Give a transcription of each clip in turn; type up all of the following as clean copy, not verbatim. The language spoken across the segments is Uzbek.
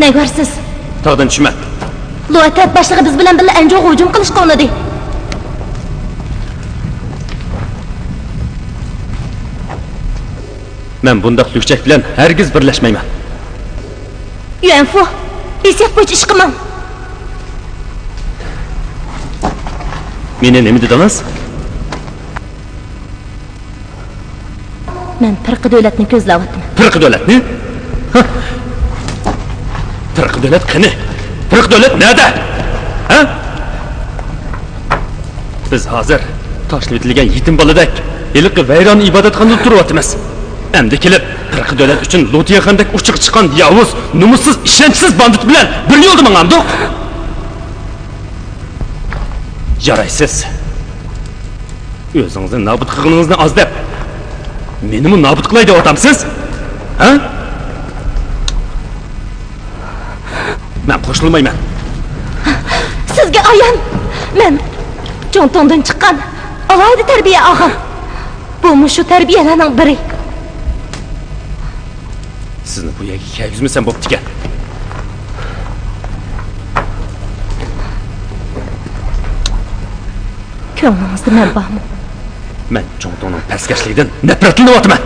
Ne görsiz? Tağdan düşme. Loatat başlığı biz bilen birle ence hücum qilishga unnadi. Men bundaq lükçek bilen hergiz birleşmeymen. Yuanfu, isyat bo'yicha ish qilmang. Meni nima dedingiz? Men pirqi davlatni ko'zlayapman. Pirqi davlatni? Pirqi davlat qani? Pirqi davlat nerede? Ha? Biz hozir tashlab etilgan yetim boladak iliqi vayron ibodatxonada turyapmiz. Endi kelib pirqi davlat uchun Lutiyaxandek uchiq chiqqan yovuz, numussiz, ishonchsiz bandit bilan bir yo'lda mang'amdiq. Jaraysiz. O'zingizni nobud qilganingizni oz deb menimi nobud qilay deb o'tamsiz? Ha? Men qo'shilmayman. Sizga ayon, men jontondan chiqqan alohida tarbiya og'am. Bu mushu tarbiyalarning biri. Sizni bu yerga kayfizmisam bo'pti ekan. Ko'nglingizni men bormi? Men jontonning pastkashligidan nafratlanyapman.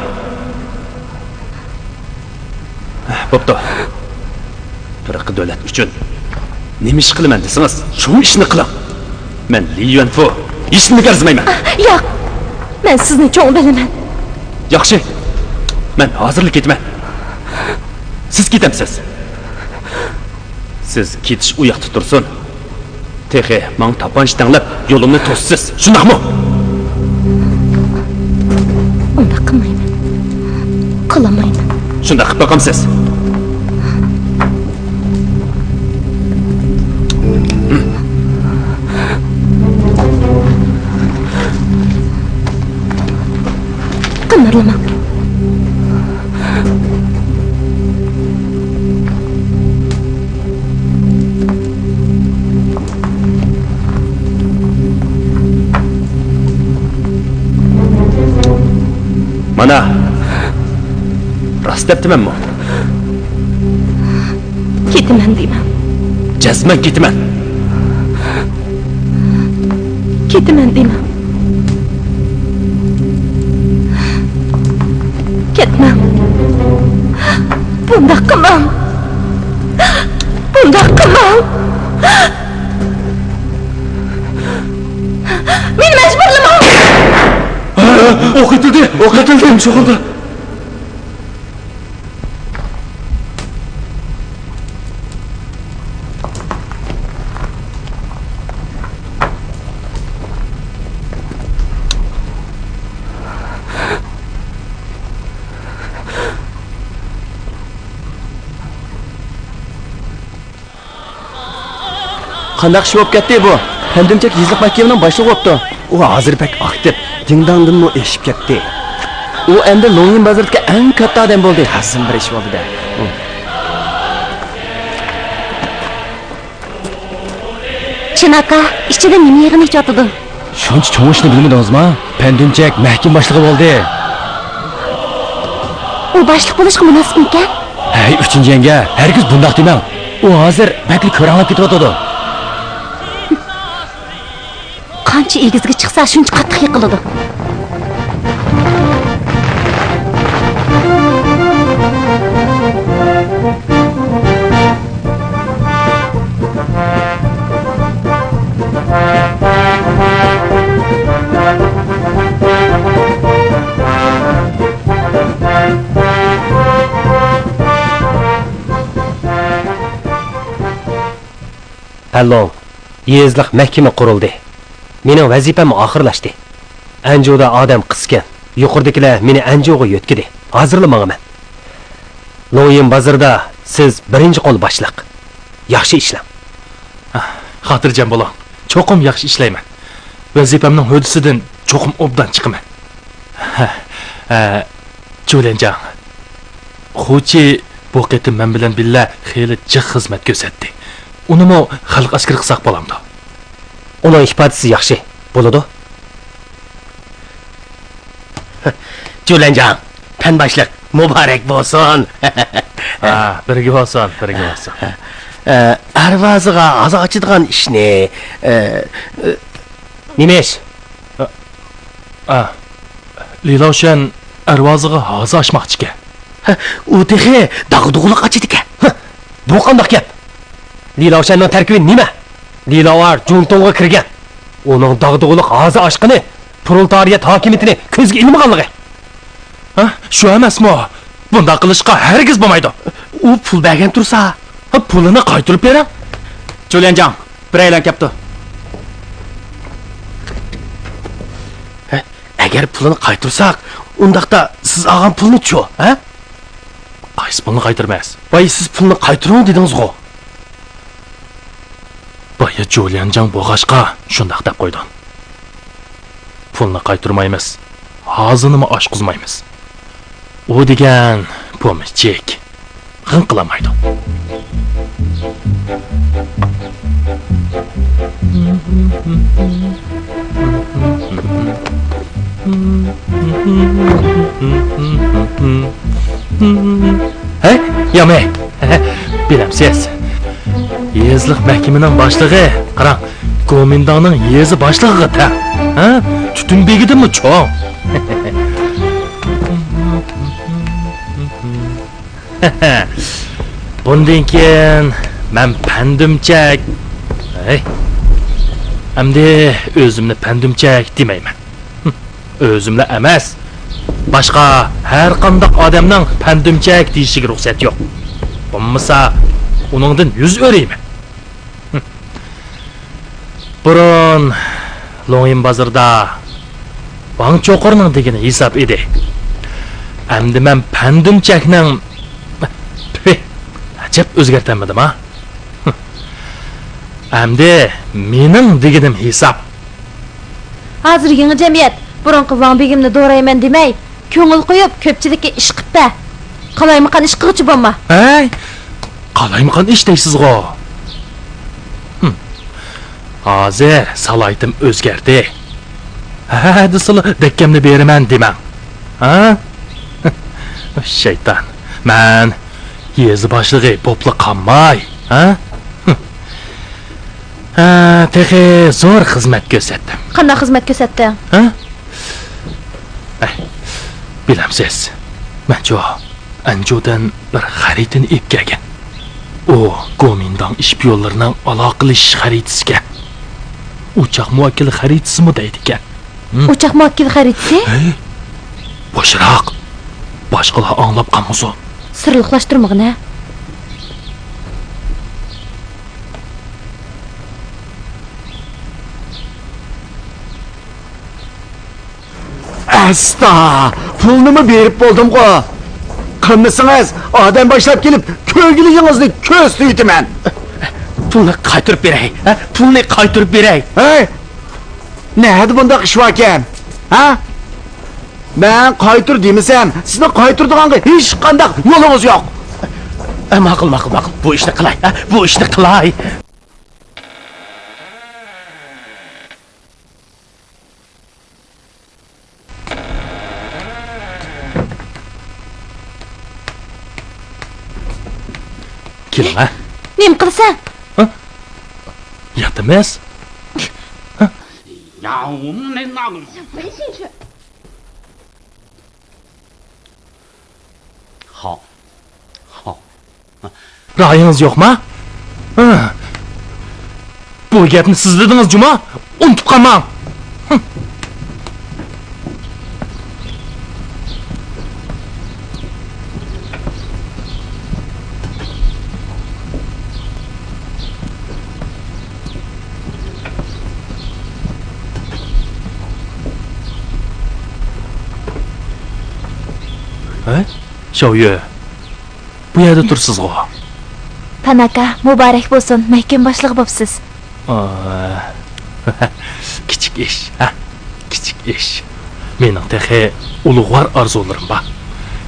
Bo'pti. Pirqi davlat uchun nima ish qilaman desangiz, shu ishni qiling. Men Li Yuanfu ishni arzimayman. Yo'q. Men sizni cho'ng bilaman. Yaxshi. Men hozirlik ketaman. Siz ketamsiz. Siz ketish u yoqda tursin. Texi, men tapanch tanlab yo'limni to'ssiz. Shundaqmi? Unda qilmayman. Qilmayman. Shunda qilib boqamsiz. Qimirlama. Mana rost debdimanmi? Ketaman deyman. Jazman ketaman. Ketaman deyman. Ketmam. Bunda qilmam. Bunda qilmam. Meni majburlama. O'q etildi. O'q etildi. Sho'g'ildi. Qandaq ish bo'lib ketdi bu? Pandimchak yezliq maktabining boshlig'i bo'libdi. U hozir pek aktiv, dingdongdinmi eshib ketdi. U endi Loyin bozoridagi eng katta odam bo'ldi. Hasan bir ish bo'ldi-da. Chinaka, ichida nima yig'ini yotdi? Shuncha cho'ng ishni bilmadingizmi? Pandimchak mahkam boshlig'i bo'ldi. U boshliq bo'lishga munosib ekan? Hey, 3-yanga, herkes bundoq demang. U hozir bakli ko'ranglab ketyapti. Qancha egizga chiqsa shuncha qattiq yiqiladi. Hello, yezliq mahkama qurildi. Mening vazifam oxirlashdi. Anjoda odam qisgan. Yuqoridagilar meni Anjoga yo'tkidi. Hozirlamaman. Loyin bozorda siz birinchi qo'l boshliq. Yaxshi ishlang. Xotirjam bo'ling. Cho'qim yaxshi ishlayman. Vazifamning hudisidan cho'qim obdan chiqaman. Julenjan. Xo'chi bu qitim men bilan billa xeyli jiq xizmat ko'rsatdi. Unimi xalq askari qilsak bo'lamdi. Uning ifodasi yaxshi bo'ladi. Julenjan, pan boshliq muborak bo'lsin. birga olsin, birga olsin. Arvazıga ağzı açıdığan iş ne? nima ish? Lilavshan arvoziga hozir ochmoqchi ekan. U tehi dağdığılık açıdı ki. bu qandoq gap? Lilavshanning tarkibi nima? Lilovar Jungtonga kirgan. Uning dag'dug'uliq g'azi oshqini, proletariyat hokimiyatini ko'zga ilmaganligi. Shu emasmi? Bunday qilishga hargiz bo'lmaydi. U pul bergen tursa. Pulini qaytarib bering. Cho'lyanjang, bir aylan kapti. Eğer pulunu qaytırsak, undaqda siz ağam pulunu ço, ha? Qaysi pulni qaytarmaysiz? Vay siz pulunu qaytırın dediniz go. Boya Jo'lyanjang bo'g'ashqa shundoq deb qo'ydim. Pulni qaytarmaymiz. Hozirnimi oshqizmaymiz. U degan pomishchik g'in qilamaydi. He? Yamay. Bilamsiz. Yezliq mahkamaning boshlig'i, qarang, Gomindanning yezi boshlig'iga ta. Ha? Tutun begidimi cho'ng? Bundan keyin men pandumchak. Hey. Endi o'zimni pandumchak demayman. O'zimni emas. Boshqa har qanday odamning pandumchak deyishiga ruxsat yo'q. Bo'lmasa, uningdan yuz o'rayman. Burun Loyin bozorda Wang Cho'qirning degani hisob edi. Endi men pandumchakning ajab o'zgartamadim ha. Endi mening deganim hisob. Hozir yangi jamiyat burunqi Van begimni do'rayman demay, ko'ngil qo'yib ko'pchilikka ish qilibdi. Qalaymiqan ish qiluvchi bo'lma. Hey! Qalaymiqan ish deysiz-g'o. Hozir salaytim o'zgardi. Ha, desili dekkamni beraman demang. Ha? Shayton. Men yezi boshlig'i popli qanmay, ha? Ha, tehi zo'r xizmat ko'rsatdim. Qanday xizmat ko'rsatding? Ha? Bilamsiz, mencho Anjodan bir xaritini ep kelgan. U Gomindan ishpiyonlarning aloqalash xaritasiga. Uçaq muvakkili xaritasi mi deydi ekan? Uçaq muvakkili xaritasi? Boshroq. Boshqalar anglab qolmasin. Sirliqlashtirmag'in ha. Asta! Pulunu mu berip buldum go? Qılmışsınız, adam başlap gelip köylüyünüzni köz tüytümen. Pulunu qaytırıp berey, ha? Pulunu qaytırıp berey. Hey! Neydi bunda iş varken? Ha? Ben qaytır demisem, sizni qaytırdığanға hiç qandaq yolunuz yok. Maqıl. Bu işni qilay, ha? Bu işni qilay. Keling, ha? Nim qilsan? Yatimiz? 呀，我们那个没兴趣。好，好， Ra'yingiz yo'qmi? Bu gapni siz dedingiz Juma? Unutib qolmang. Sho'yu. Bu yerda tursiz-ku. Panaka, muborak bo'lsin, mahkam boshlig'i bo'psiz. Kichik ish, ha? Kichik ish. Mening tehi ulug'vor orzularim bor.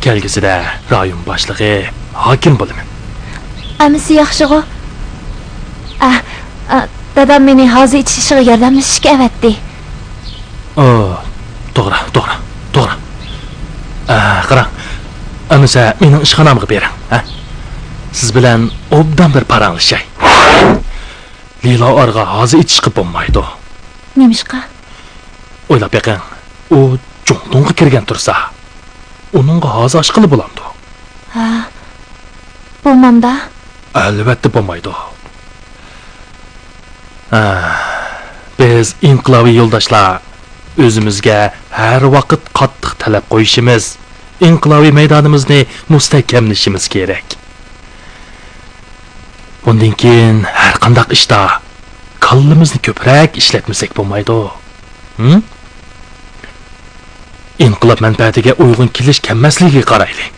Kelgusida rayon boshlig'i, hokim bo'laman. Amisi yaxshi-ku. Dadam meni hozir ichish ishiga yordamlashishga avatdi. To'g'ri. Qarang. Amisa mening ishxonamga bering, ha? siz bilan obdan bir paranglashey. Lilo arga hozir ichishqi bo'lmaydi. Nemishqa? O'ylab beqing. U Jongdongga kirgan tursa, uningga hozir oshqili bo'ladi. Ha. Bo'lmamda. Albatta bo'lmaydi. Biz inqilobiy yo'ldoshlar o'zimizga har vaqt qattiq talab qo'yishimiz, inqilobiy maydonimizni mustahkamlashimiz kerak. Bundan keyin har qanday ishda kallamizni ko'proq ishlatmasak bo'lmaydi. Inqilob manfaatiga uyg'un kelish kelmasligiga qaraylik.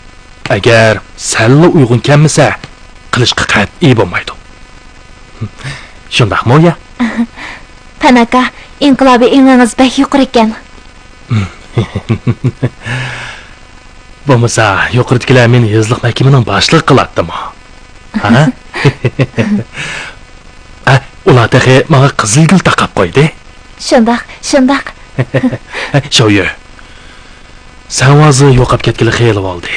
Agar salla uyg'un kelmasa, qilishga qat'iy bo'lmaydi. Shundaqmi ya? Panaka, inqilobiy ingingiz bak yuqori ekan. Bo'lmasa, yuqoridagilar meni yezliq mahkamaning boshlig'i qiladimi? Ha? Ular taxi menga qizilgul taqab qo'ydi. Shundaq. Sho'yi. Sen hozir yo'qab ketgili xeyli bo'ldi.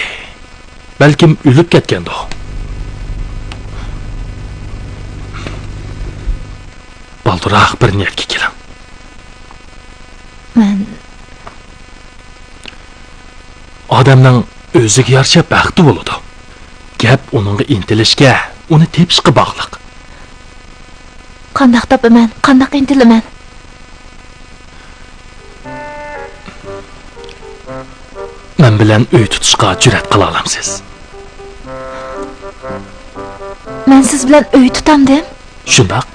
Balkim o'lib ketgandi. Balduroq bir niyatga keling. Men Odamning o'ziga yarasha baxti bo'ladi. Gap uningga intilishga, uni tepishga bog'liq. qandaq topaman, qandaq intilaman. Men bilan uy tutishga jur'at qila olamsiz. Men siz bilan uy tutamdim. Shundoq.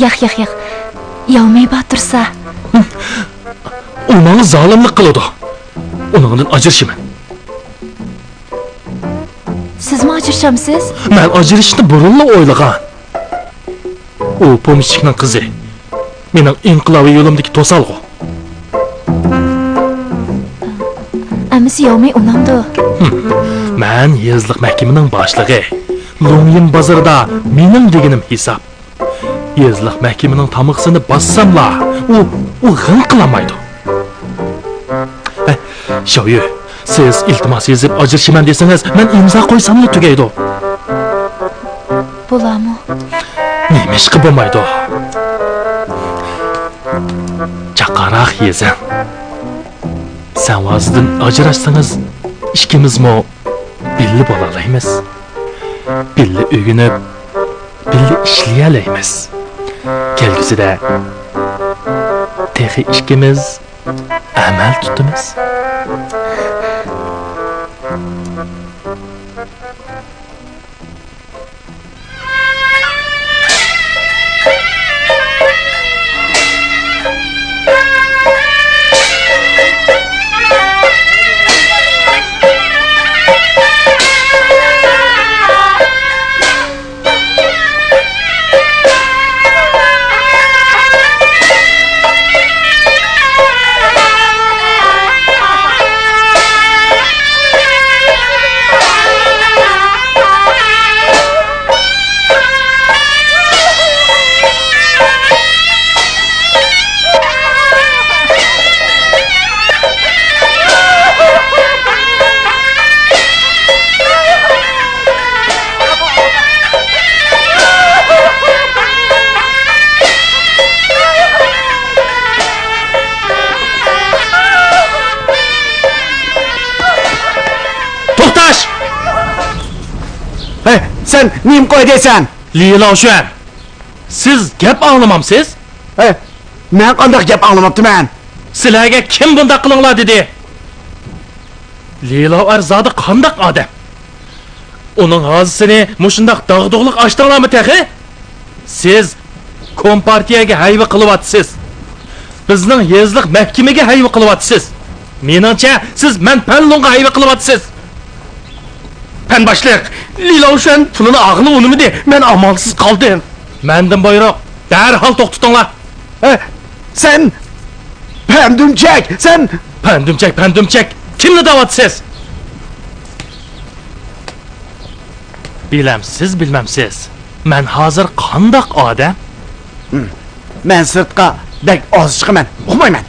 Yo'q. Yovmay botirsa. U menga zolimlik qiladi. Uningdan ajrashaman. Sizmi ajrashamsiz? Men ajrashishni burunli o'ylagan. U pomishchikning qizi. Mening inqilobiy yo'limdagi to'salg'u. Amisi yovmay unamdi. Men yezliq mahkamaning boshlig'i. Longyin bozorida mening deganim hisob. Yezliq mahkamaning tamoqsini bassamla, u g'in qilamaydi. Sho'yi, siz iltimos yezib ajrashaman desangiz, men imzo qo'ysamla tugaydi. Bo'lami? Nima ish qilib bo'lmaydi? Chaqaroq yezing. Sen vazdan ajrashsangiz, ikkimizmi birga bo'la olamiz. Birga o'ginib, birga ishlay olamiz. Kelgusida texi ikkimiz amal tutamiz. Sen neyim koy desen? Lilo Şuan, siz gap anlamamsiz? Men qandaq gap anglamapti men? Sizlarga kim bunda qilinglar dedi? Lilo Arzodi qandaq odam? Uning hozisini mushundaq dag'dug'liq ochdinglarmi taxi? Siz kompartiyaga hayva qilyapsiz. Bizning yezliq mahkamaga hayva qilyapsiz. Meningcha siz men Panlonga hayva qilyapsiz. Pen başliq, Lilo Şuan pulini og'li unimidi, men amalsiz qoldim. Mendan buyruq, darhol to'xtatinglar. Sen pendümçek, sen Pendümçek. Kimni da'vatsiz? Bilmamsiz. Men hozir qandaq odam? men sirtqa bek oz chiqaman, uqmayman.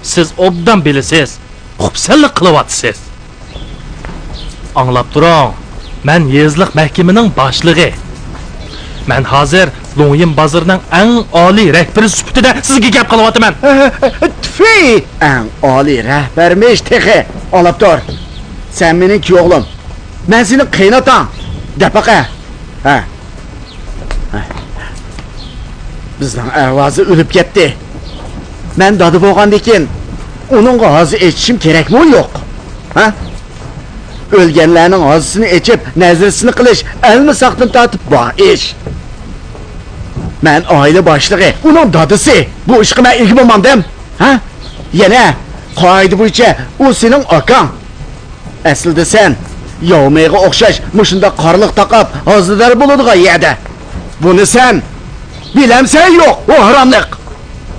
Siz obdan bilasiz. Xupsallik qilyapsiz. Anglab turing. Men yezliq mahkamaning boshlig'i. Men hozir Longyin bozorining eng oliy rahbari sifatida sizga gap qilyapman. Tüfi! En oli rehbermiş tehi. Alıp dur. Sen benim ki oğlum. Ben senin kıynatan. De baka. Ha. Bizden evazı ölüp gitti. Ben dadı boğandikin. Onun ağzı içişim gerek mi yok? Ha? Ölgenlerinin ağzısını içip nezresini kılış. Elini saktın tatıp bu iş. Ben aile başlığı, onun dadısı. Bu işe ben ilgi bulmam dem. Ha? Yine, kaydı bu içe, o senin akan. Aslında sen, yavmaya okşaş, muşunda karlık takıp, hazırlar buluduğu yerde. Bunu sen, bilemsen yok, o haramlık.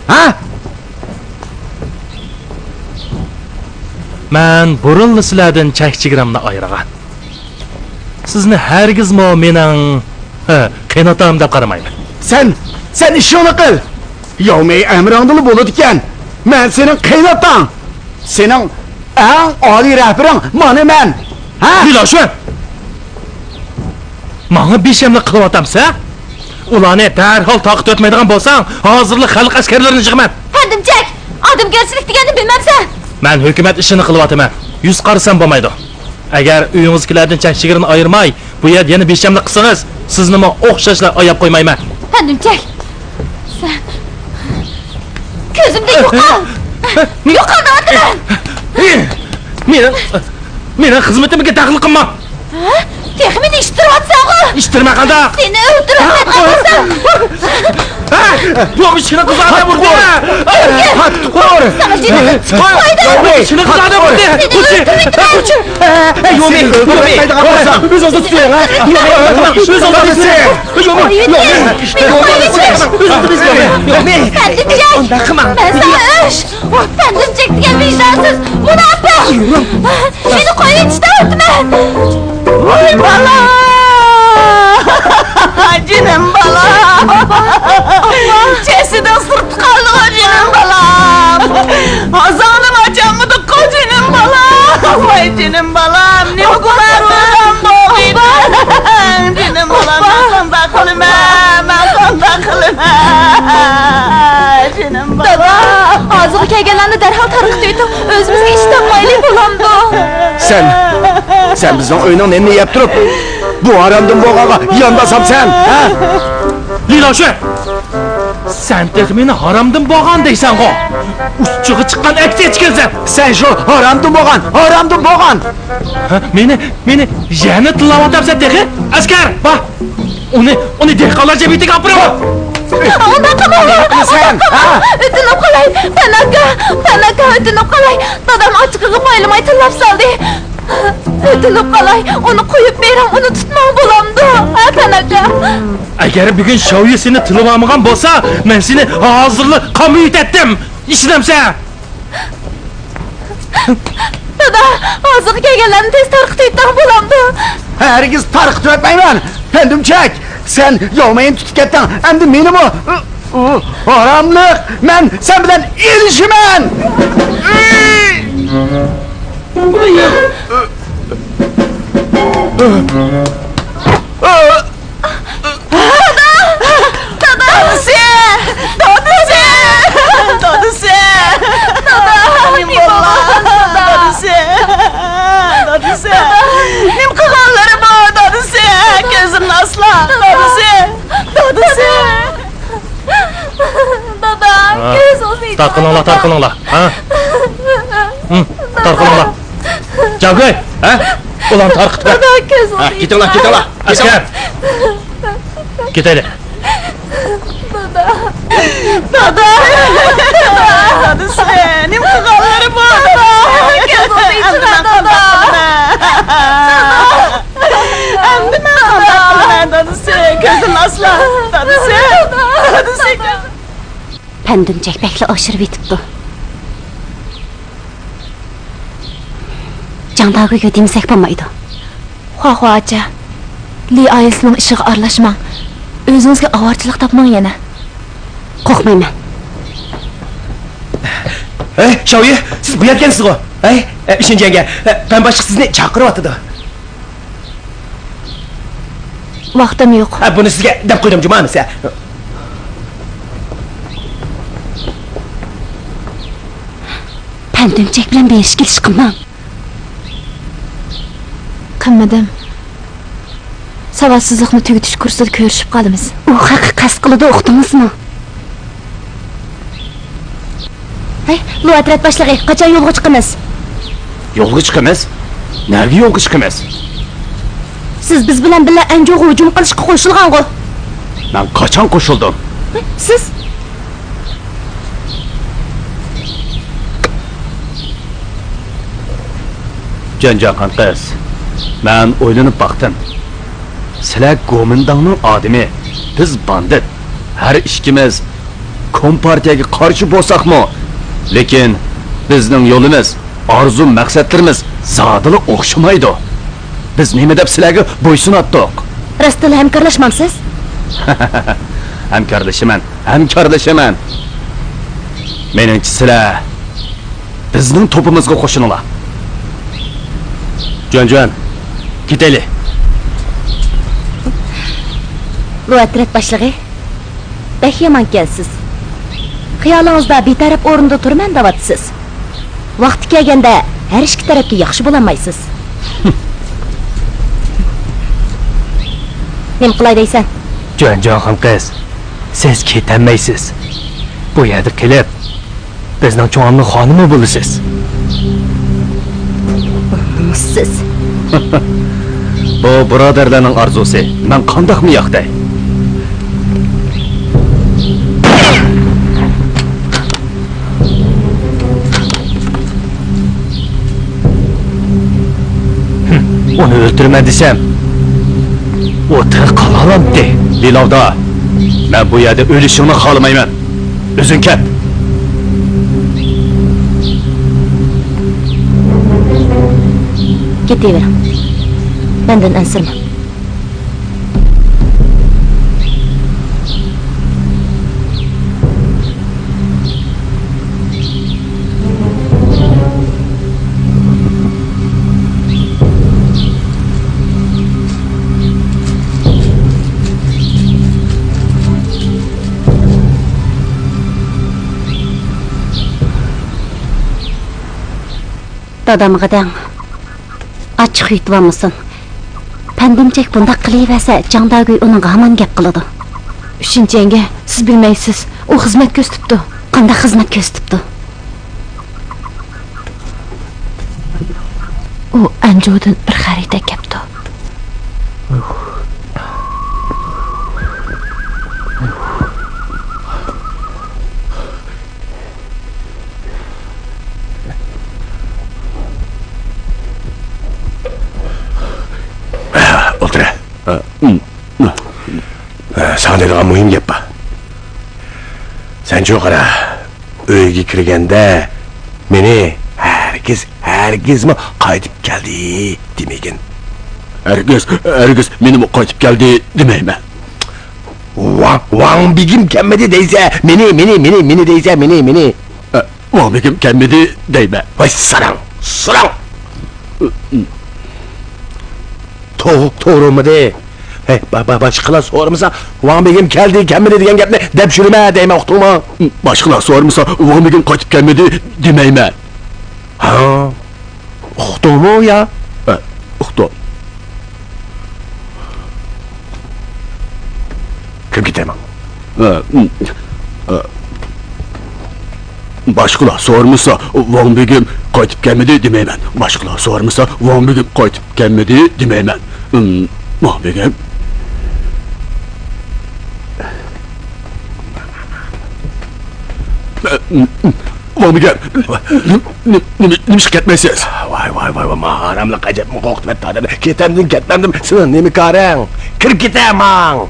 Ha? Men burunli sizlardan chak-chigramni ayiragan. Sizni hargizmi mening qiynotam deb qaramayman. Sen işini kıl. Yavmaya emrandılı buludken, ben senin kıynatan. Senin en âli rehberin manı men. Ha? Bilashu. Manga beshamlik qilyapsan? Ularni darhol taqib o'tmaydigan bo'lsang, hozirlik xalq askarlarini yig'man. Pandimchak, odamgarchilik deganni bilmabsan. Men hukumat ishini qilyapman. Yuz qarsam bo'lmaydi. Agar uyingizkilardan chak-chigirni ayirmay, bu yer yana beshamlik qilsangiz, sizni men o'xshashlar oyab qo'ymayman. Pandimchak, sen ko'zimda yo'qol. Yo'qol deyapman. Mening xizmatimga daxl qilma. Texmini ishtiryapsan-ku. Ishtirma qanda. Seni o'ldirib qo'yasan. Bu ishni qizarda burdi. Hadi koy. Sana jinni qo'ydi. Ishni qizarda burdi. Yo'may, biz o'zimiz tutaylik, ha? Biz o'zimiz Pandimchak, ben sana öş. Pandimchak degan vijdonsiz munofiq. Meni qo'yib ishtiribman. Voy bola! Jinim bola! Chesidan sirib qoldi jinim bola! Ozonim ochamidi jinim bola! Voy jinim bolam, nima qilaman bo'g'iydi? Jinim bolam, qanday qilaman? Jinim bola! Dada, hozir kelganlarni darhol tarixga aytib, o'zimizga ish topmaylik bo'lamdi. Sen bizden oyunun elini yaptırıp bu aramdın boğağa yandasam sen, ha? Lilashu. Sen texmini haramdan bo'lgan deysan-ku. Ustiga chiqqan aksiya chiqarsan. Sen şu haramdın boğan. Meni yana tilavatapsan texi? Askar, bak. Uni dehqonlarcha bitiga olib boraman. Ondan qilma. Sen, ha? O'tinib qolay. Tanaka o'tinib qolay. Dadam ochiqqa qo'yilmay tillab soldi. O'tinib qolay. Uni qo'yib beram, uni tutmoq bo'lamdi. Ha, Tanaka. Agar bugun shoyi seni tilib olmagan bo'lsa, men seni hozirlik qamib yetatdim. Ishlamsan. Dada, hozir kelganlarni tez tarqitib bo'lamdi. Herkes tarık etmeyin. Pendim çek. Sen yavmayın tutup kettin. Hem de benim o. Haramlık. Sen bilen ilişimen. Nim qilganlari bor, dadisi. Ko'zimni asla. Dadisi. Dada, ko'z olmaydi. Tarqılinglar, ha? Tarqılinglar. Javgoy, ha? Ulan tarqitma. Dada, ko'z olmaydi. Gitinglar. Askar. Ketaylik. Dada. Dadisi, nim qilganlari bor. Ko'z olmaydi, dada. Dadisi, ko'zimni asla. Dadisi. Pandimchak bekli oshirib yetibdi. Jangdagiga demsak bo'lmaydi. Xo'xa acha. Li oilasining ishiga aralashmang. O'zingizga avorchilik topmang yana. Qo'rqmayman. Şaviye, siz bu yerkensiz o. Üçüncü yenge, ben başlık sizni çakırıp atıdı. Vaqtim yo'q. Ha, buni sizga deb qo'ydim, jumanisi. Pandimchak bilan besh kelish qilmang. Qilmadim. Savodsizlikni tugutish kursida ko'rishib qolamiz. U haqiqat qasd qiladi, o'qdingizmi? Hey, Luatrat boshlig'i, qachon yo'lga chiqamiz? Yo'lga chiqamiz? Nerga yo'lga chiqamiz? Siz biz bilan birga Anjo'ga hujum qilishga qo'shilgan-ku. Men qachon qo'shildim? Siz Janjaqan qiz. Men o'ylanib baqdim. Sizlar Gomindangning odami, biz bandit. Har ikkimiz kompartiyaga qarshi bo'lsaqmi, lekin bizning yo'limiz, orzu maqsadlarimiz zodili o'xshamaydi. Biz nima deb sizlarga bo'ysunatdik? rostdan hamkorlashmamsiz? Hamkorlashaman. Meningcha sizlar bizning to'pimizga qo'shilinglar. Jon, ketaylik. Luatrat boshlig'i, bek yomon kelsiz. Xiyolingizda betaraf o'rinda turman deyapsiz. Vaqti kelganda har ikki tarafga yaxshi bo'lamaysiz. Nima qilay deysan? Jonjon qiz, siz ketanmaysiz. Bu yerda kelib, bizning cho'ng'amning xonimi bo'lasiz. Siz Bu birodarlarning orzusi. Men qandoqmi yoqday? Onu öldürme desem, o tirik qalalamdi. Lilovda, men bu yerda o'lishimni xohlamayman. O'zing ket. ketavering. Mendan ansirma. Dadamg'adan ochiq yutibammisan. Pandimchak bundaq qilaversa, Jangdaguy uning hamon gap qiladi. 3-yanga, siz bilmaysiz, u xizmat ko'rsatibdi. Qanday xizmat ko'rsatibdi? U Anjodan bir xarita kapdi. Sana deydigan muhim gap bor. Sen çok ara uyga kirganda meni hargizmi qaytib keldi demagin. Herkes benim qaytib keldi demayman. Wang bigim kelmedi deyse meni deyse meni. Wang bigim kelmedi deyman. Vay sarang. To'g'rimi de? Hey, başqalar so'ramasa, Wang bigim kelmedi degan gapni deb shurma deyman, uqdingmi? Başqalar so'ramasa, Wang bigim qaytib kelmedi demayman. Ha. Uqdingmi ya? Uqdim. Kirib ketaman. Başqalar so'ramasa, Wang bigim qaytib kelmedi demayman. Başqalar so'ramasa, Wang bigim qaytib kelmedi demayman. Wang bigim Wang bigim nima ish ketmaysiz? Vay, maharamla acayip mi korktum hep tane. Ketmendim, sen ne mi karen? Kirib ketaman.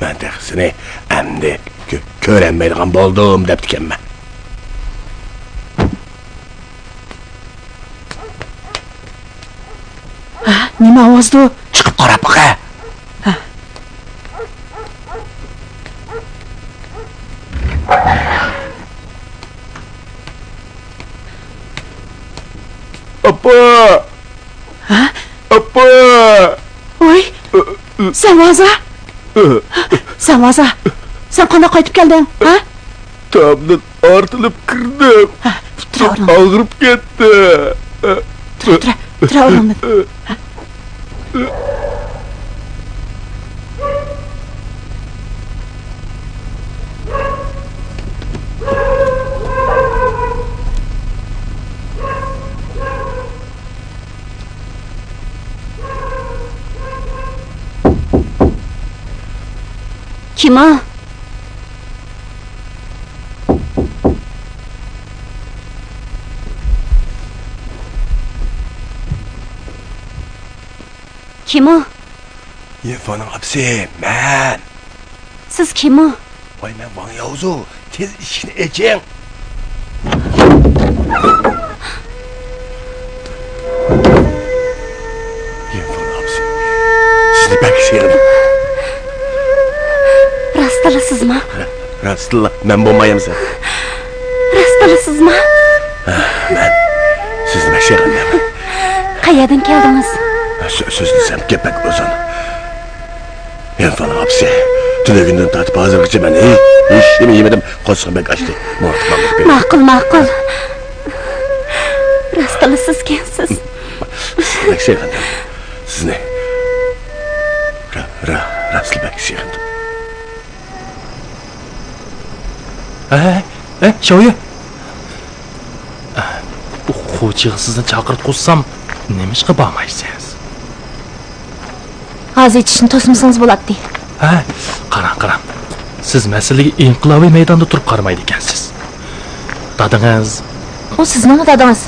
Ben tersine emdi körenmeydiğen boldum deptiken ben. Nima ovozdi? Çıkıp qarab baqa. Apa! Ha? Apa! Oy! Sen vaza! Sen vaza! Sen qana qaytib kelding, ha? Tamdan artılıp kırdım. Tura o'rnimda. Ağırıp gitti. Tura o'rnimda. Kim o? Kim o? İrfan'ın hapsi, ben. Siz kim o? Vay ben Van Yavuz'u, tez işini edeceğim. İrfan'ın hapsi. Sizni pek sevdim. Rastlasizmi? Rastla, ben bombayım sen. Rastlasizmi? Ben sizni pek sevdim. Qayerdan keldingiz? Söz desem kepek uzun. İrfan'ın hapsi. Tüleginden tartıp hazırlıkçı ben hiç yemedim. Koşsun ben kaçtı. Ma'qul. Rastlasiz kensiz. Pek sevdim. Sizni. Rastlı pek sevdim. Şoyu. Xo'jaga sizni chaqirib qo'ysam, nima ishga bormaysiz? Hozir ichishni to'smasangiz bo'ladi. Qarang. Siz masalaga inqilobiy maydonda turib qaramaydi ekansiz. Dadingiz, U sizning dadingiz.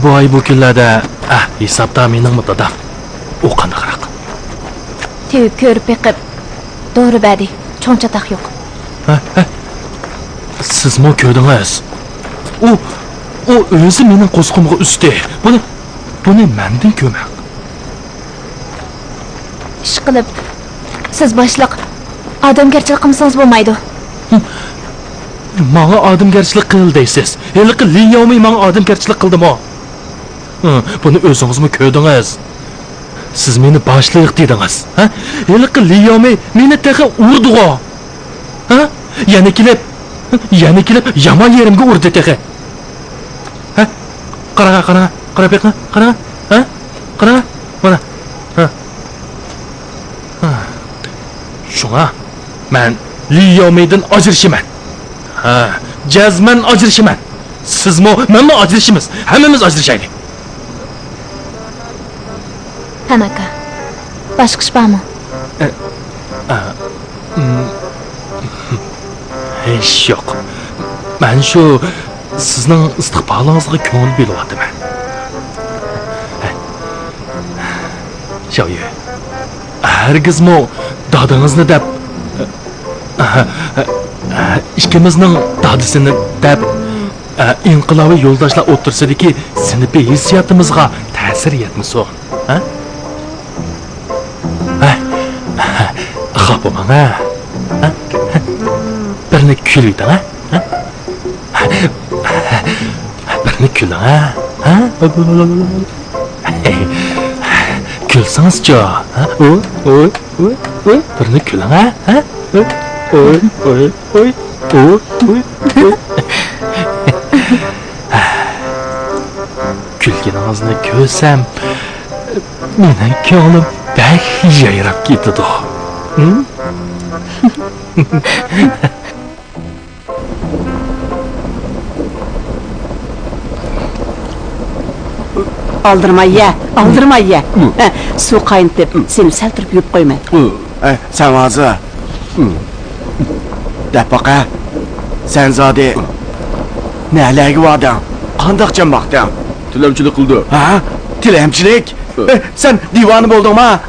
bu oy bu kunlarda hisobda meningmi dadam. U qanaqroq? Tevib ko'rib beqib. To'g'ri badi. Cho'ng chataq yo'q. Sizmi ko'rdingiz? U o'zi mening qo'zg'imga usti. Buni mendan ko'mak. Ish qilib siz boshliq odamgarchilik qilmasangiz bo'lmaydi. Menga odamgarchilik qil deysiz. Haliqi Liyomi menga odamgarchilik qildimi? Buni o'zingizmi ko'rdingiz? Siz meni boshliq dedingiz, ha? Haliqi Liyomi meni taqa urdi-ku. Ha? Yana kelib yomon yerimga urdi taqa. Ha? Qara beqna, qara. Ha? Qara. Mana. Şuna, ben Liyomi'den ajrışıman. Cazman ajrışıman. Siz mi, ben mi ajrışımız? Hemimiz ajrışaydı. Tanaka. Başqa ish bormi? Hiç yok. Ben şu sizning istiqbolingizga ko'ngil belyapman. Shoyu. Hergizmi dadingizni deb ikkimizning dadisini deb inqilobiy yo'ldoshlar o'tirsidiki sinfiy hissiyotimizga ta'sir etmasin, ha? Xafa bo'lmang, ha? Birini kuliydi, ha? Birini kuling, ha? Gülseniz ha? Oy. Birini kuling, ha? Oy. Gülgeningizni ko'rsam, mening ko'nglim bak yayrab ketadi. Aldırma ye. Su kaynatıp seni seltirip yiyip koyma. Sen vazı. De baka. Sen zade. Ne alaki vardı? Qandaqca baktın? Tilemçilik kıldı. Ha? Tilemçilik? Sen divanı buldun mu?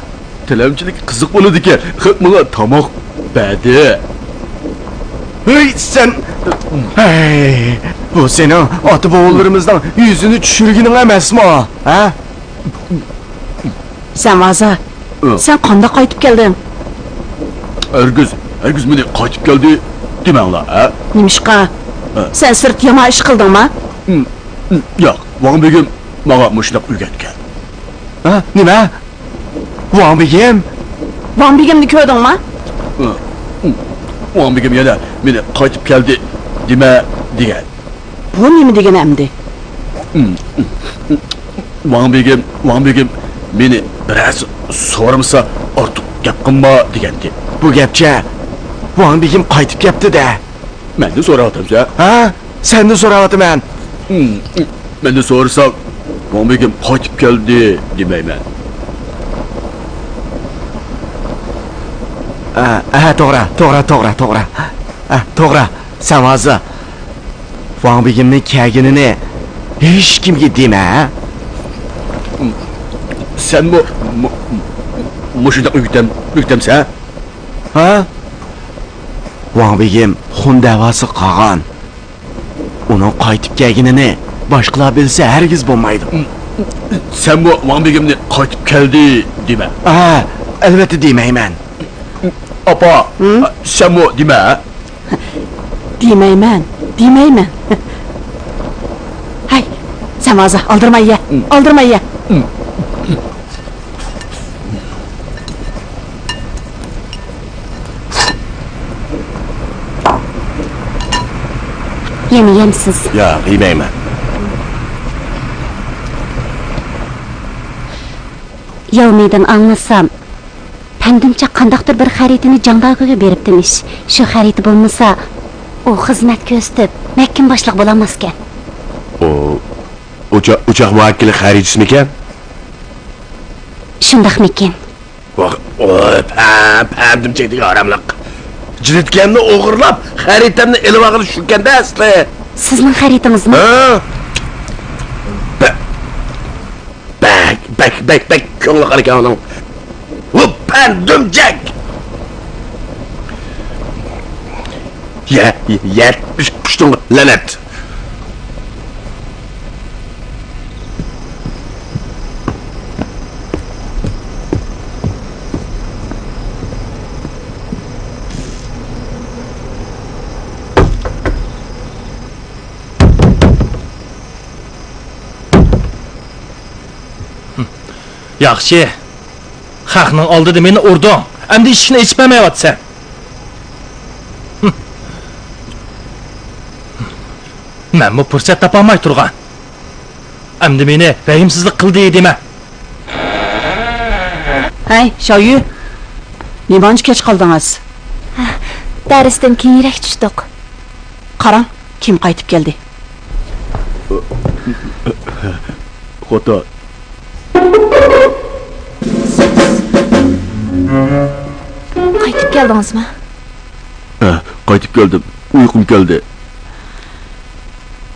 Tilemçilik kızık bunu diker. Hıkmına tamak bedi. Hey sen. Hey. Bu senin atı boğullarımızdan yüzünü çürgünün emes mi o? Ha? Sen vaza. Sen kanda kayıtıp geldin. Ergüz beni kaçıp geldi. Demen la, ha? Nimişka? Sen sırt yama iş kıldın mı? Yok, Van Begim bana muşlak ügetken. Ha, nima? Van Begim? Van Begimni ko'rdingmi? Van Begim yana meni qaytib keldi deme degan. Bu nima degan amdi? Van Begim meni biraz so'ramasa ortiq gap qilma deganti. Bu gapcha Van Begim qaytib kelibdi-da. Men de so'rayaptimsa. Ha? Sen de so'rayapman. Men de so'rasam Van Begim qaytib keldi demayman. Ha, to'g'ri. Ha, to'g'ri. Sen hozir Van Begimning kelganini hech kimga dema, ha? Sen bu muşlak ügetemse? Ha? Van Begim xun davası qolgan. Uning qaytib kelganini boshqalar bilsa hargiz bo'lmaydi. Sen bu Van Begimni qaytib keldi deme. Ha, albatta demayman. Apa, sen bu deme. Demayman. Hay, sen hozir oldirmay ye. Yeni yemsiz. Ya, yemeymen. Yevmiydan anlasam, pandimcha qandaqdir bir xaritini Jangdaguga beribdimish. Shu xariti bo'lmasa, u xizmat ko'rsatib, Makkim boshliq bo'lamaskan. Uçak muhakkili xaritisi miken? Shundaqmikin? Pemdim çektik aramlık. Ciritkenini oğurlap, haritemni elim ağını şükken de aslı. Sizning xaritingizmi? Bek, köngülü harika onun. Bu pendimcek! Yetmiş kuştun lanet. Yaxshi. Xalqning oldida meni urding. Endi ishni ichmamayapsan. Men bu fursat topolmay turgan. Endi meni rahimsizlik qildi dema. Hay, Shoyu. Nimancha kech qoldingiz? Darsdan keyinroq tushdik. Qarang, kim qaytib keldi? Xota. Qaytib keldingizmi? Qaytib geldim. Uykum geldi.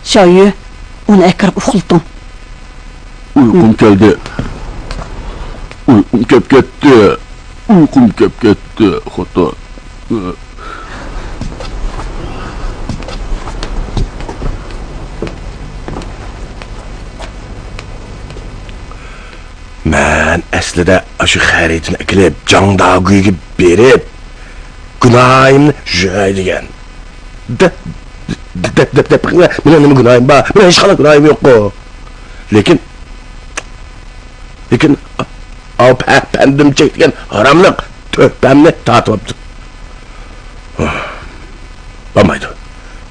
Shoyu, uni akirib uxulting. Uykum geldi. Uykum kep ketdi. Xota. Men aslida şu xaritini ikilib Jangdaguga berib günahimni joylagan. Mening nima günahim bor? Mening hech qanday günahim yo'q. Lekin pendim çektigen haramlık töhbemni tatibdi. Bo'lmaydi.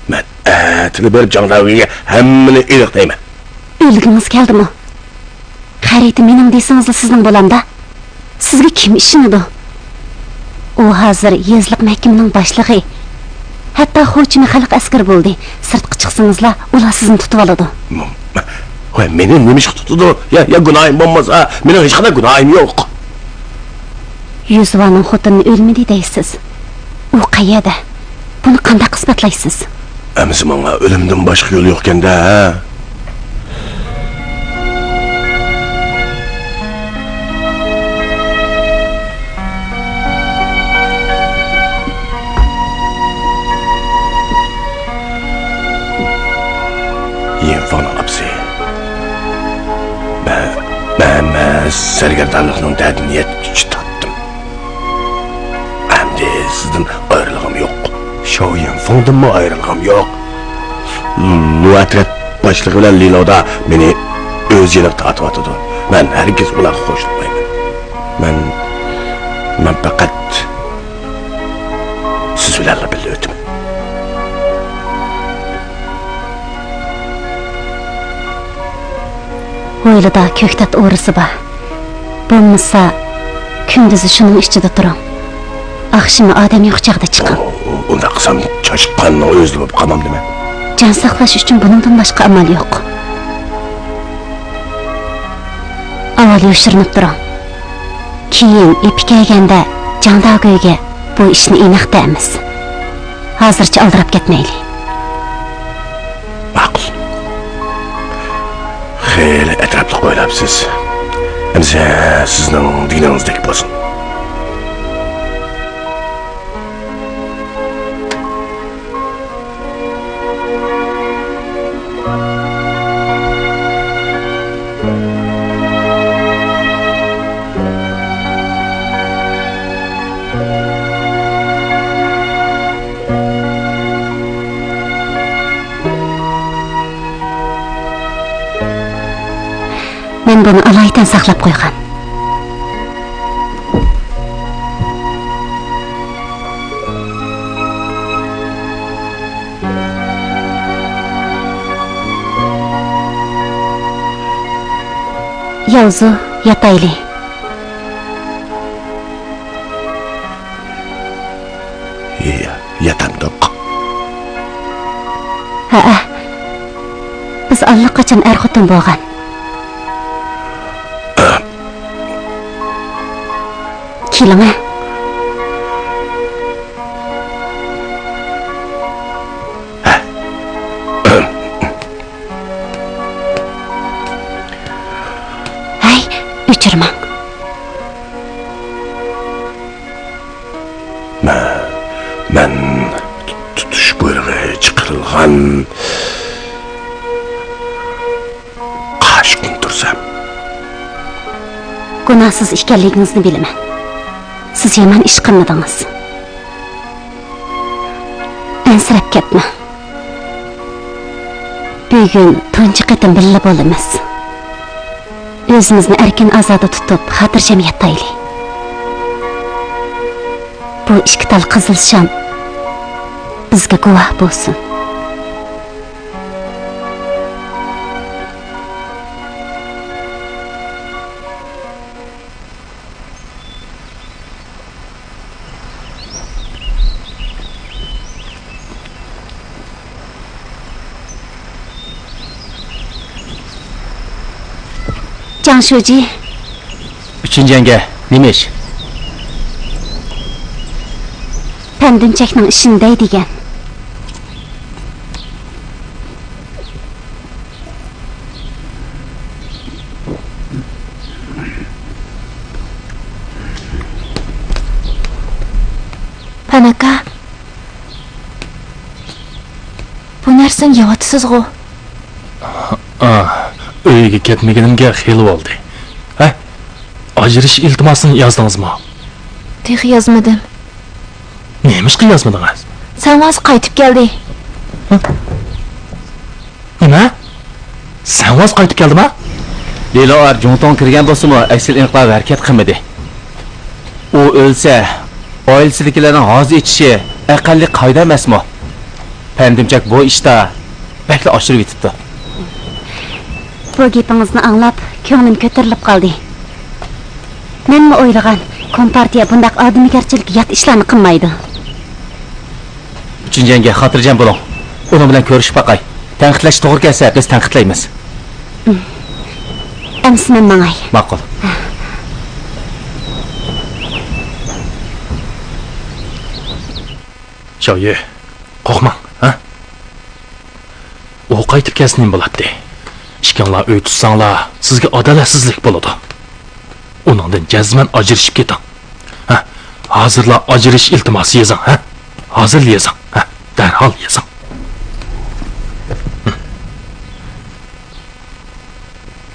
Men atini berib Jangdaguga hammani iliqlayman. O'lgingiz keldimi? Xariti mening desangiz sizning bo'lamda. Sizga kim ishonadi? U hozir yezliq Makkimning boshlig'i. Hatto xo'chimi xalq askar bo'ldi. Sirtqa chiqsangizlar, ular sizni tutib oladi. Voy, meni nima ish tutdi? Ya gunohim bo'lmasa, mening hech qanday gunohim yo'q. Yuzvaning xotini o'lmadi deysiz. U qayerda? Buni qanday isbotlaysiz? Amsi menga o'limdan boshqa yo'l yo'q-kanda, ha? Yenfon apsi. Ben sergerdanlıkның derdini yetkici tattım. Hem de sizden ayrılığım yok. Şo Yenfon'dan mı ayrılığım yok? Nuatret başlığı bilen Lino'da beni öz yerine tatip atıdı. Ben herkes buna hoşlanmayım. Ben fakat siz bilenle biliyordum. Oylada köktat uğrısı ba. Bulmasa kündüzü şunun içinde duram. Akşamı adam yok çağda çıkan. Onda kısam çaşıqqanını özlü bolup kalmam deme. Can saklaş üçün bunundan başka amal yok. Aval yoşırınıp duram. Keyin epi kelgende Canda Göyge bu işini inak deymiz. Hazırcha aldırıp ketmeyli. Ma'qul. Xeyli etraflı qo'ylabsiz. Endi sizning dinaningizdek bo'lsin. Ben bunu alaydan saklap koygan. Yavzu yataylı. Yatandık. Ha, biz allaqachon er-xotin bo'lgan. Keling ha. Hay, o'chirmang. Men tutush buyrug'i chiqarilgan qashqin tursam. Gunohsiz ekanligingizni bilaman. Siz yomon ish qilmadingiz. Ansirab ketma. Bugun tunji qatim birga bo'lamiz. O'zimizni erkin ozoda tutib, xotirjam yataylik. Bu ikki tal qizil sham bizga guvoh bo'lsin. Canshuji, 3-yanga nima ish? Pandimchakning ishinday degan. Panaka. Bu narsani yeyotisiz-ku. Uyga ketmaganimga xiyli bo'ldi. Ha? Ajrish iltimosini yozdingizmi? Teh yozmadim. Neymiş ki yazmadınız? Sen vaz qaytib keldi. Nima? Sen vaz qaytib keldin ha? Leyla Arjunton kirgan bo'lsa-mu, aksil inqilob harakat qilmadi. U o'lsa, oilasidagilarning hozir etishi aqalli qoida emasmi? Pandimchak bu ishda bakla oshirib yetibdi. Bu gapingizni anglab, ko'nglim ko'tarilib qoldi. Menmi o'ylagan, Kompartiya bundaq odamgarchilik yot ishlarni qilmaydi. 3-yanga xotirjam bo'ling. Uni bilan ko'rishib baqay. Tanqidlash to'g'ri kelsa, biz tanqidlaymiz. Amsi men mangay. Ma'qul. Shoyi, qo'rqmang, ha? U qaytib kelsin bo'ladi. Ishkanlar uy tutsanglar, sizga adolatsizlik bo'ladi. Onundan cazmen ajrışıp ketin. Ha, hazırla ajrış iltiması yazın, ha? Hazır yazın, ha? Derhal yazın.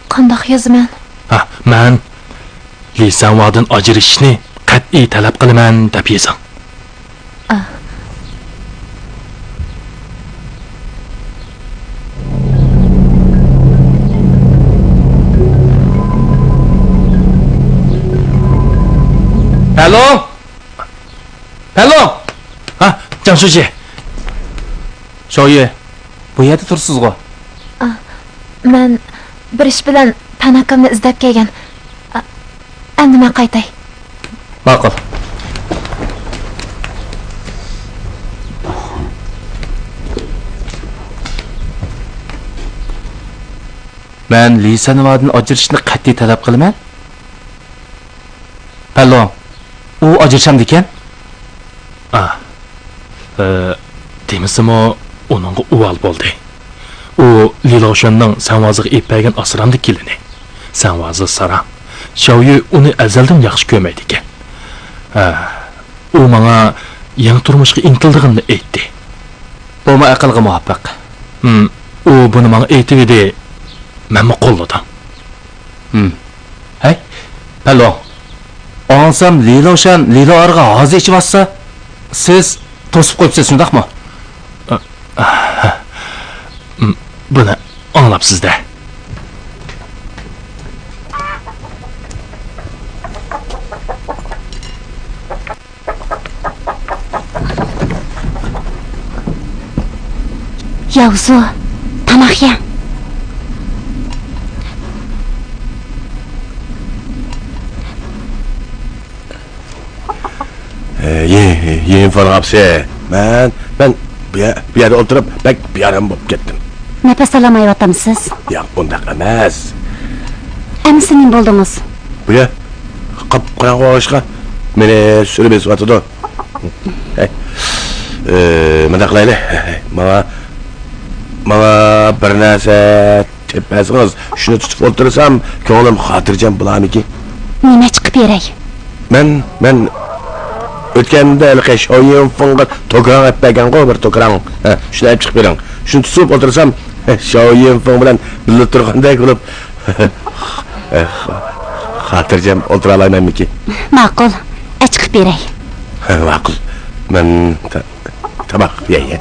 Qandaq yozaman? Ha, men lisanvadın ajrışını qat'iy talab qilaman deb yazing. Pallon! Ha, Janshuji. Shoyi, bu yerda tursiz-ku. Men bir ish bilan Panakamni izlab kelgan. Endi men qaytay. Ma'qul. Men Lisanvadan ajrashishni qat'iy talab qilaman. Pallon, u ajrashamdi ekan? Demisimi onunğa uval bo'ldi. U Liloşanning Sanvaziga epaygan asrandik kelini. Sanvazi Saran. Shoyi uni azaldan yaxshi ko'rmaydi ekan. U menga yangi turmushga intildig'ini aytdi. Bu ma aqlga muvaffaq. U buni menga aytib edi. Men qo'lladim. Hey, Pallon. Ansam Liloşan Liloarga hozir ichmasa, siz to'sib qo'yibsiz, shundaqmi? Buni anglabsiz-da. Yavzu, tamoq ye. Yiyin falan hapsi. Ben bir yerde oturup bir yaram bulup gittim. Nefes alamayotgamsiz? Ya bundaq emas. Emisi nim bo'ldingiz? Bu ya qip-qorong'i og'ishqa meni surib esvatdi. Mana qilayli. Mana bir narsa tepasiz. Shuni tutib o'tirsam, ko'nglim xotirjam bo'larmiki? Nima chiqib beray? Men o'tganda Shoyin fonga to'kran etgan bir to'kran. Shuni chiqib bering. Shuni tutib o'tirsam, Shoyin fon bilan birga turgandek bo'lib xotirjam o'tira olamanmiki? Ma'qul, chiqib beray. Ma'qul. Men tamoq yey.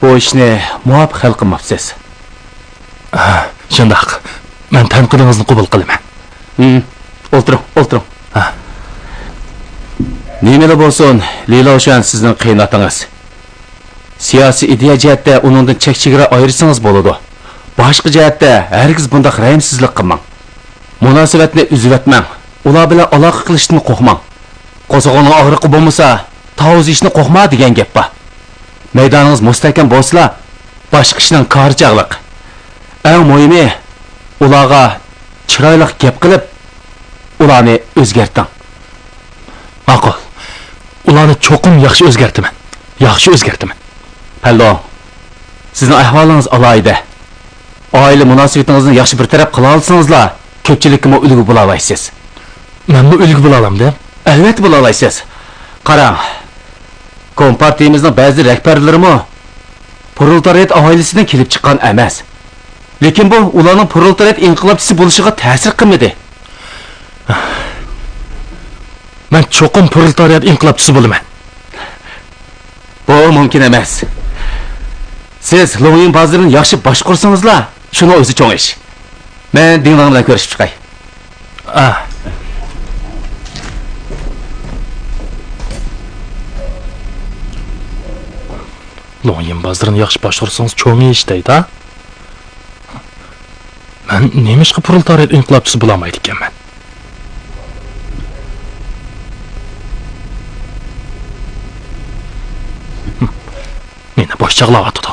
Bu ishni muvaffaq hal qilmabsiz. Shundaq. Men tanqidingizni qabul qilaman. O'tiring. Nimada bo'lsin, Liloşan sizning qiynatingiz. Siyosiy ideya jihatda uningdan chek-chegara ayirsangiz bo'ladi. Boshqa jihatda hargiz bundaq rahimsizlik qilmang. Munosabatni uzib etmang. Ular bilan aloqa qilishni qo'rqmang. Qo'zg'oning og'riqi bo'lmasa, tavuz ishni qo'rqma degan gap bor. Maydoningiz mustahkam bo'lsa, boshqa ishning qarchaqliq. Eng muhimi, ularga chiroyli gap qilib, ularni o'zgarting. Ma'qul. Ularni cho'qim yaxshi o'zgartaman. Pallon, sizning ahvolingiz alohida. Oila munosabatingizni yaxshi bir taraf qila olsangizlar, ko'pchilikka ulgu bo'la olasiz. Men bu ulgu bo'la olamda? Albatta bo'la olasiz. Qarang. Kompartiyamizning ba'zi rahbarlarimi proletariat oilasidan kelib chiqqan emas. Lekin bu ularning proletariat inqilobchisi bo'lishiga ta'sir qilmadi. Men cho'qim proletariat inqilobchisi bo'laman. Bu mumkin emas. Siz Loyin bazirini yaxshi boshqarsangizlar, shuni o'zi cho'ng ish. Men Dinglang bilan ko'rishib chiqay. Loyin bazirini yaxshi boshqarsangiz cho'ng ish deydi, ha? Men nemishqa proletariat inqilobchisi bo'lamaydi ekanman. Meni bosh chaqlayotdi.